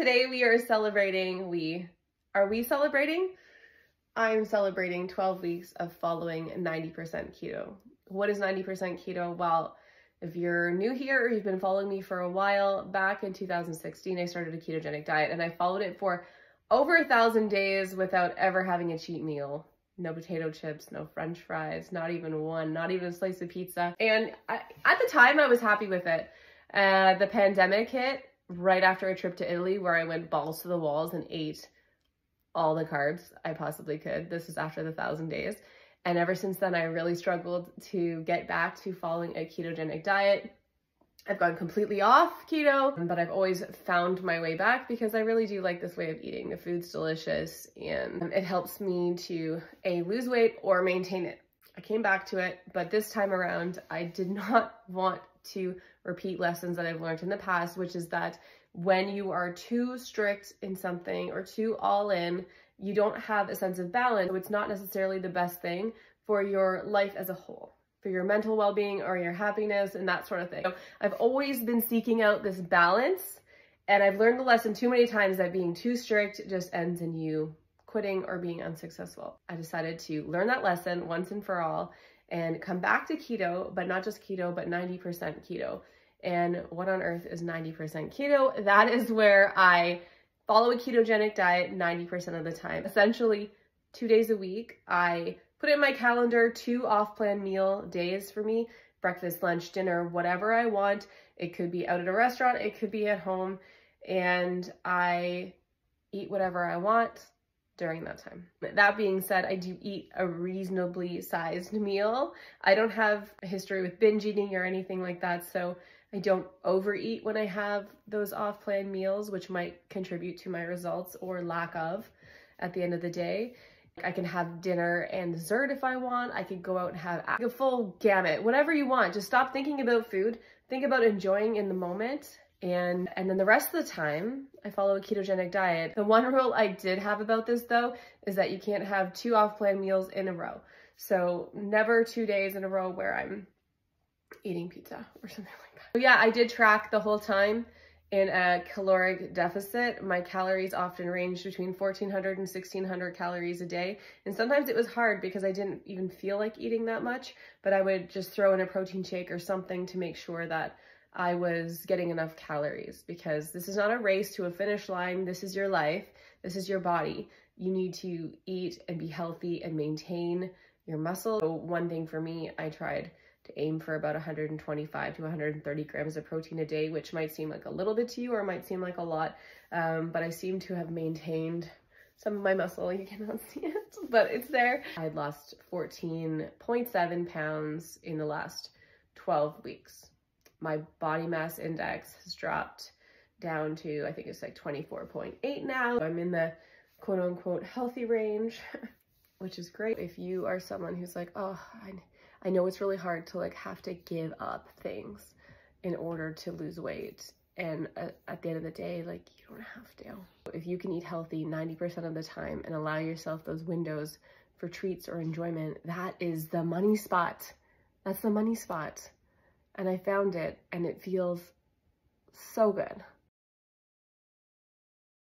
today we are celebrating, are we celebrating? I'm celebrating 12 weeks of following 90% keto. What is 90% keto? Well, if you're new here or you've been following me for a while, back in 2016, I started a ketogenic diet and I followed it for over 1,000 days without ever having a cheat meal. No potato chips, no French fries, not even one, not even a slice of pizza. And at the time, I was happy with it. The pandemic hit right after a trip to Italy where I went balls to the walls and ate all the carbs I possibly could. This is after the 1,000 days. And ever since then, I really struggled to get back to following a ketogenic diet. I've gone completely off keto, but I've always found my way back because I really do like this way of eating. The food's delicious and it helps me to lose weight or maintain it. I came back to it, but this time around, I did not want to repeat lessons that I've learned in the past, which is that when you are too strict in something or too all in, you don't have a sense of balance. So it's not necessarily the best thing for your life as a whole, for your mental well-being or your happiness and that sort of thing. So I've always been seeking out this balance, and I've learned the lesson too many times that being too strict just ends in you quitting or being unsuccessful. I decided to learn that lesson once and for all and come back to keto, but not just keto, but 90% keto. And what on earth is 90% keto? That is where I follow a ketogenic diet 90% of the time. Essentially, 2 days a week, I put in my calendar 2 off-plan meal days for me, breakfast, lunch, dinner, whatever I want. It could be out at a restaurant, it could be at home, and I eat whatever I want during that time. That being said, I do eat a reasonably sized meal. I don't have a history with binge eating or anything like that, so I don't overeat when I have those off-plan meals, which might contribute to my results or lack of at the end of the day. I can have dinner and dessert if I want. I could go out and have a full gamut, whatever you want. Just stop thinking about food. Think about enjoying in the moment. And then the rest of the time, I follow a ketogenic diet. The one rule I did have about this though, is that you can't have 2 off-plan meals in a row. So never 2 days in a row where I'm eating pizza or something like that. So yeah, I did track the whole time in a caloric deficit. My calories often ranged between 1,400 and 1,600 calories a day. And sometimes it was hard because I didn't even feel like eating that much, but I would just throw in a protein shake or something to make sure that I was getting enough calories, because this is not a race to a finish line. This is your life. This is your body. You need to eat and be healthy and maintain your muscle. So one thing for me, I tried to aim for about 125 to 130 grams of protein a day, which might seem like a little bit to you or might seem like a lot, but I seem to have maintained some of my muscle. You cannot see it, but it's there. I had lost 14.7 pounds in the last 12 weeks. My body mass index has dropped down to, I think it's like 24.8 now. I'm in the quote unquote healthy range, which is great. If you are someone who's like, oh, I know it's really hard to like have to give up things in order to lose weight. And at the end of the day, like you don't have to. If you can eat healthy 90% of the time and allow yourself those windows for treats or enjoyment, that is the money spot. That's the money spot. And I found it and it feels so good.